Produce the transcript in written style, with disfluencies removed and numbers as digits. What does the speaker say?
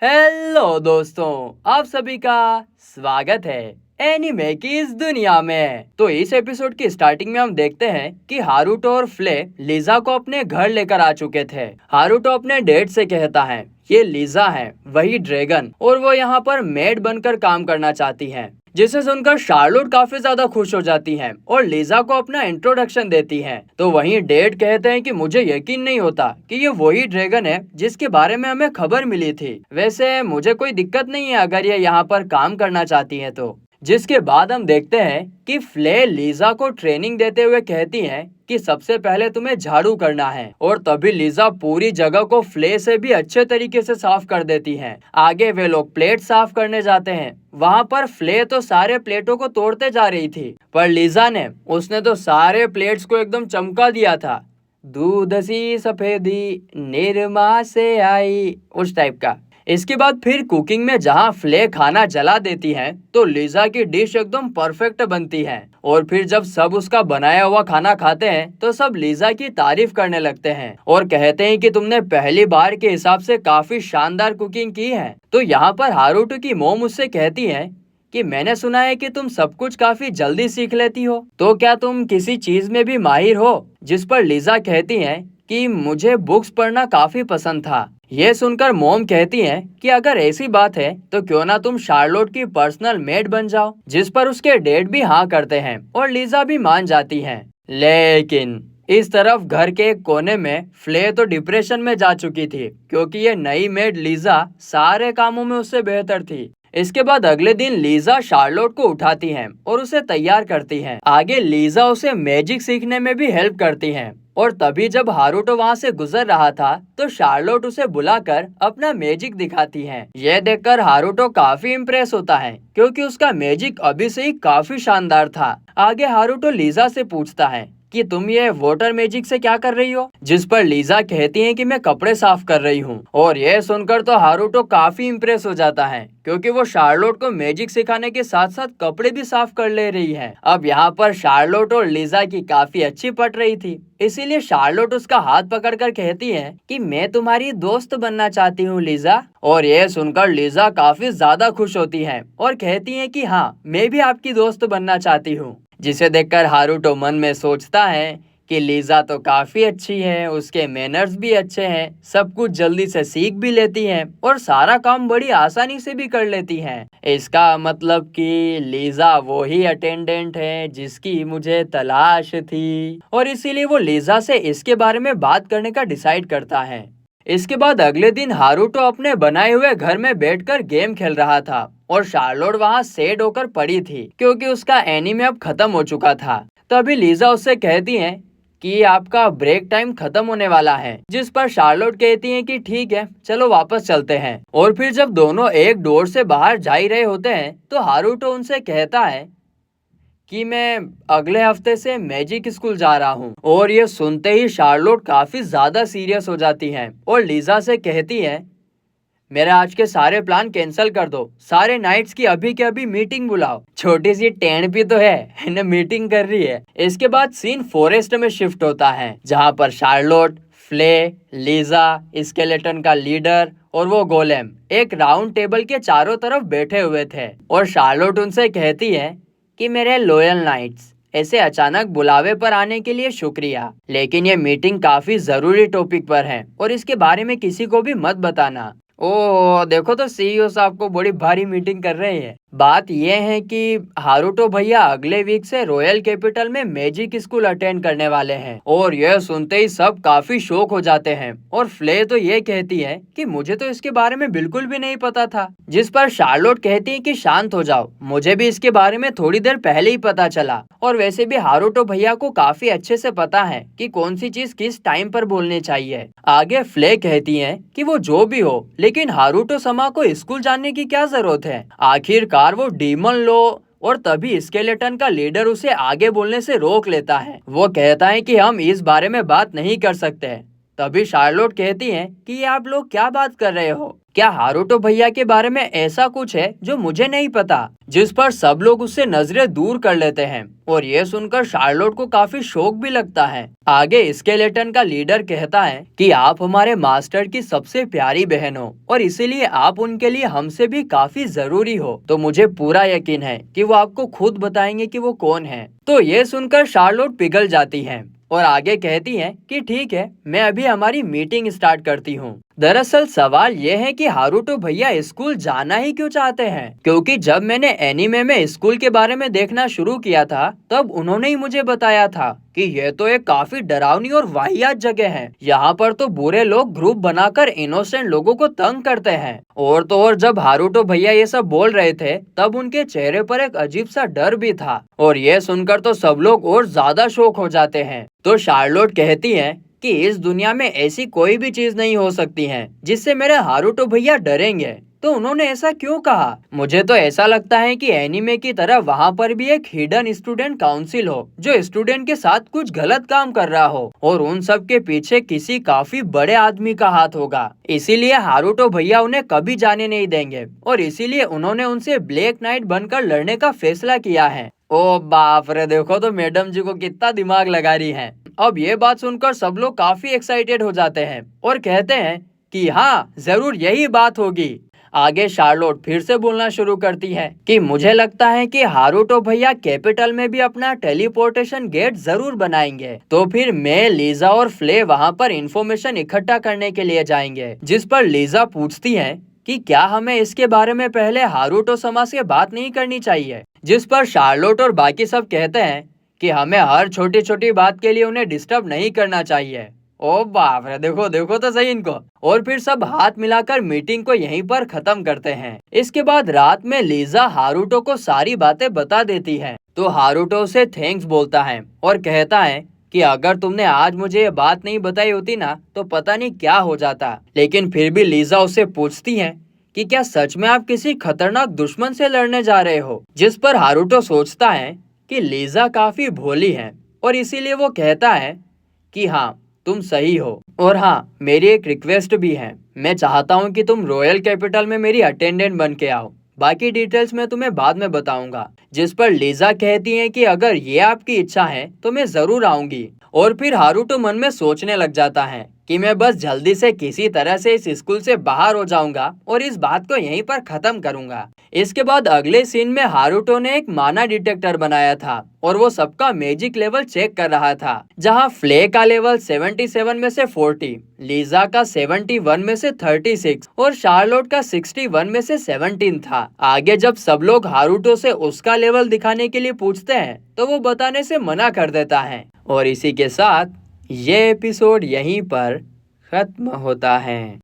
Hello दोस्तों, आप सभी का स्वागत है एनीमे की इस दुनिया में। तो इस एपिसोड की स्टार्टिंग में हम देखते हैं कि हारुतो और फ्ले लीजा को अपने घर लेकर आ चुके थे। हारुतो अपने डैड से कहता है ये लीजा है, वही ड्रैगन, और वो यहाँ पर मेड बनकर काम करना चाहती है। जिसे सुनकर शार्लोट काफी ज्यादा खुश हो जाती है और लीजा को अपना इंट्रोडक्शन देती है। तो वहीं डैड कहते हैं कि मुझे यकीन नहीं होता कि ये वही ड्रैगन है जिसके बारे में हमें खबर मिली थी। वैसे मुझे कोई दिक्कत नहीं है अगर ये यहाँ पर काम करना चाहती है तो। जिसके बाद हम देखते हैं कि फ्ले लीजा को ट्रेनिंग देते हुए कहती हैं कि सबसे पहले तुम्हें झाड़ू करना है, और तभी लीजा पूरी जगह को फ्ले से भी अच्छे तरीके से साफ कर देती है। आगे वे लोग प्लेट साफ करने जाते हैं। वहाँ पर फ्ले तो सारे प्लेटों को तोड़ते जा रही थी, पर लीजा ने उसने तो सारे प्लेट्स को एकदम चमका दिया था। दूध सी सफेदी निरमा से आई, उस टाइप का। इसके बाद फिर कुकिंग में जहाँ फ्ले खाना जला देती है तो लीजा की डिश एकदम परफेक्ट बनती है। और फिर जब सब उसका बनाया हुआ खाना खाते हैं तो सब लीजा की तारीफ करने लगते हैं और कहते हैं कि तुमने पहली बार के हिसाब से काफी शानदार कुकिंग की है। तो यहाँ पर हारुतो की मोम उससे कहती है कि मैंने सुना है कि तुम सब कुछ काफी जल्दी सीख लेती हो, तो क्या तुम किसी चीज में भी माहिर हो? जिस पर लीजा कहती है कि मुझे बुक्स पढ़ना काफी पसंद था। यह सुनकर मोम कहती है कि अगर ऐसी बात है तो क्यों ना तुम शार्लोट की पर्सनल मेड बन जाओ। जिस पर उसके डैड भी हाँ करते हैं और लीजा भी मान जाती है। लेकिन इस तरफ घर के एक कोने में फ्ले तो डिप्रेशन में जा चुकी थी, क्योंकि ये नई मेड लीजा सारे कामों में उससे बेहतर थी। इसके बाद अगले दिन लीजा शार्लोट को उठाती है और उसे तैयार करती है। आगे लीजा उसे मैजिक सीखने में भी हेल्प करती है। और तभी जब हारुतो वहाँ से गुजर रहा था तो शार्लोट उसे बुलाकर अपना मैजिक दिखाती है। यह देखकर हारुतो काफी इम्प्रेस होता है, क्योंकि उसका मैजिक अभी से ही काफी शानदार था। आगे हारुतो लीजा से पूछता है कि तुम ये वाटर मैजिक से क्या कर रही हो? जिस पर लीजा कहती है कि मैं कपड़े साफ कर रही हूँ। और यह सुनकर तो हारुतो काफी इम्प्रेस हो जाता है, क्योंकि वो शार्लोट को मैजिक सिखाने के साथ साथ कपड़े भी साफ कर ले रही है। अब यहाँ पर शार्लोट और लीजा की काफी अच्छी पट रही थी, इसीलिए शार्लोट उसका हाथ पकड़कर कहती है कि मैं तुम्हारी दोस्त बनना चाहती हूँ लीजा। और यह सुनकर लीजा काफी ज्यादा खुश होती है और कहती है कि हाँ, मैं भी आपकी दोस्त बनना चाहती हूँ। जिसे देखकर हारुतो मन में सोचता है कि लीजा तो काफी अच्छी है, उसके मैनर्स भी अच्छे हैं, सब कुछ जल्दी से सीख भी लेती है और सारा काम बड़ी आसानी से भी कर लेती है। इसका मतलब कि लीजा वो ही अटेंडेंट है जिसकी मुझे तलाश थी, और इसीलिए वो लीजा से इसके बारे में बात करने का डिसाइड करता है। इसके बाद अगले दिन हारुतो अपने बनाए हुए घर में बैठकर गेम खेल रहा था और शार्लोट वहाँ सैड होकर पड़ी थी, क्योंकि उसका एनीमे अब खत्म हो चुका था। तभी लीजा उससे कहती है कि आपका ब्रेक टाइम खत्म होने वाला है। जिस पर शार्लोट कहती है कि ठीक है, चलो वापस चलते हैं। और फिर जब दोनों एक डोर से बाहर जा ही रहे होते हैं तो हारुतो उनसे कहता है कि मैं अगले हफ्ते से मैजिक स्कूल जा रहा हूँ। और ये सुनते ही शार्लोट काफी ज्यादा सीरियस हो जाती है और लीजा से कहती है मेरे आज के सारे प्लान कैंसिल कर दो, सारे नाइट्स की अभी के अभी मीटिंग बुलाओ। छोटी सी टेंट भी तो है ना, मीटिंग कर रही है। इसके बाद सीन फॉरेस्ट में शिफ्ट होता है, जहाँ पर शार्लोट, फ्ले, लीजा, स्केलेटन का लीडर और वो गोलेम एक राउंड टेबल के चारों तरफ बैठे हुए थे। और शार्लोट उनसे कहती है कि मेरे लॉयल नाइट्स, ऐसे अचानक बुलावे पर आने के लिए शुक्रिया, लेकिन ये मीटिंग काफी जरूरी टॉपिक पर है और इसके बारे में किसी को भी मत बताना। ओह, देखो तो सीईओ साहब को बड़ी भारी मीटिंग कर रहे हैं। बात यह है कि हारुतो भैया अगले वीक से रॉयल कैपिटल में मैजिक स्कूल अटेंड करने वाले हैं। और यह सुनते ही सब काफी शॉक हो जाते हैं और फ्ले तो ये कहती है कि मुझे तो इसके बारे में बिल्कुल भी नहीं पता था। जिस पर शार्लोट कहती है कि शांत हो जाओ, मुझे भी इसके बारे में थोड़ी देर पहले ही पता चला। और वैसे भी हारुतो भैया को काफी अच्छे से पता है कि कौन सी चीज किस टाइम पर बोलनी चाहिए। आगे फ्ले कहती है कि वो जो भी हो, लेकिन हारुतो समा को स्कूल जाने की क्या जरूरत है? आखिरकार वो डीमन लो। और तभी स्केलेटन का लीडर उसे आगे बोलने से रोक लेता है। वो कहता है कि हम इस बारे में बात नहीं कर सकते। तभी शार्लोट कहती है कि ये आप लोग क्या बात कर रहे हो? क्या हारुतो भैया के बारे में ऐसा कुछ है जो मुझे नहीं पता, जिस पर सब लोग उससे नजरें दूर कर लेते हैं? और ये सुनकर शार्लोट को काफी शौक भी लगता है। आगे स्केलेटन का लीडर कहता है कि आप हमारे मास्टर की सबसे प्यारी बहन हो और इसीलिए आप उनके लिए हमसे भी काफी जरूरी हो। तो मुझे पूरा यकीन है कि वो आपको खुद बताएंगे कि वो कौन है। तो ये सुनकर शार्लोट पिघल जाती है और आगे कहती हैं कि ठीक है, मैं अभी हमारी मीटिंग स्टार्ट करती हूँ। दरअसल सवाल ये है कि हारुतो भैया स्कूल जाना ही क्यों चाहते हैं, क्योंकि जब मैंने एनीमे में स्कूल के बारे में देखना शुरू किया था तब उन्होंने ही मुझे बताया था कि यह तो एक काफी डरावनी और वाहियात जगह है। यहाँ पर तो बुरे लोग ग्रुप बनाकर इनोसेंट लोगों को तंग करते हैं। और तो और जब हारुतो भैया ये सब बोल रहे थे तब उनके चेहरे पर एक अजीब सा डर भी था और ये सुनकर तो सब लोग और ज्यादा शॉक हो जाते हैं। तो शार्लोट कहती है कि इस दुनिया में ऐसी कोई भी चीज नहीं हो सकती है जिससे मेरे हारुतो भैया डरेंगे। तो उन्होंने ऐसा क्यों कहा? मुझे तो ऐसा लगता है कि एनीमे की तरह वहाँ पर भी एक हिडन स्टूडेंट काउंसिल हो जो स्टूडेंट के साथ कुछ गलत काम कर रहा हो और उन सब के पीछे किसी काफी बड़े आदमी का हाथ होगा। इसीलिए हारुतो भैया उन्हें कभी जाने नहीं देंगे और इसीलिए उन्होंने उनसे ब्लैक नाइट बनकर लड़ने का फैसला किया है। ओ बाप रे, देखो तो मैडम जी को कितना दिमाग लगा रही है। अब ये बात सुनकर सब लोग काफी एक्साइटेड हो जाते हैं और कहते हैं कि हाँ, जरूर यही बात होगी। आगे शार्लोट फिर से बोलना शुरू करती है कि मुझे लगता है कि हारुतो भैया कैपिटल में भी अपना टेलीपोर्टेशन गेट जरूर बनाएंगे। तो फिर मैं, लीजा और फ्ले वहाँ पर इंफॉर्मेशन इकट्ठा करने के लिए जाएंगे। जिस पर लीजा पूछती है कि क्या हमें इसके बारे में पहले हारुतो समाज से बात नहीं करनी चाहिए? जिस पर शार्लोट और बाकी सब कहते हैं कि हमें हर छोटी छोटी बात के लिए उन्हें डिस्टर्ब नहीं करना चाहिए। ओ बाप रे, देखो देखो तो सही इनको। और फिर सब हाथ मिलाकर मीटिंग को यहीं पर खत्म करते हैं। इसके बाद रात में लीजा हारुतो को सारी बातें बता देती है। तो हारुतो से थैंक्स बोलता है और कहता है कि अगर तुमने आज मुझे ये बात नहीं बताई होती ना तो पता नहीं क्या हो जाता। लेकिन फिर भी लीजा उससे पूछती है कि क्या सच में आप किसी खतरनाक दुश्मन से लड़ने जा रहे हो? जिस पर हारुतो सोचता है कि लीजा काफी भोली है और इसीलिए वो कहता है कि हाँ, तुम सही हो। और हाँ, मेरी एक रिक्वेस्ट भी है। मैं चाहता हूँ कि तुम रॉयल कैपिटल में मेरी अटेंडेंट बन के आओ। बाकी डिटेल्स मैं तुम्हें बाद में बताऊंगा। जिस पर लीजा कहती है कि अगर ये आपकी इच्छा है तो मैं जरूर आऊंगी। और फिर हारुतो मन में सोचने लग जाता है कि मैं बस जल्दी से किसी तरह से इस स्कूल से बाहर हो जाऊंगा और इस बात को यहीं पर खत्म करूंगा। इसके बाद अगले सीन में हारुतो ने एक माना डिटेक्टर बनाया था और वो सबका मैजिक लेवल चेक कर रहा था। जहां फ्ले का लेवल 77 में से 40, लीजा का 71 में से 36 और शार्लोट का 61 में से 17 था। आगे जब सब लोग हारुतो से उसका लेवल दिखाने के लिए पूछते हैं तो वो बताने से मना कर देता है। और इसी के साथ ये एपिसोड यहीं पर खत्म होता है।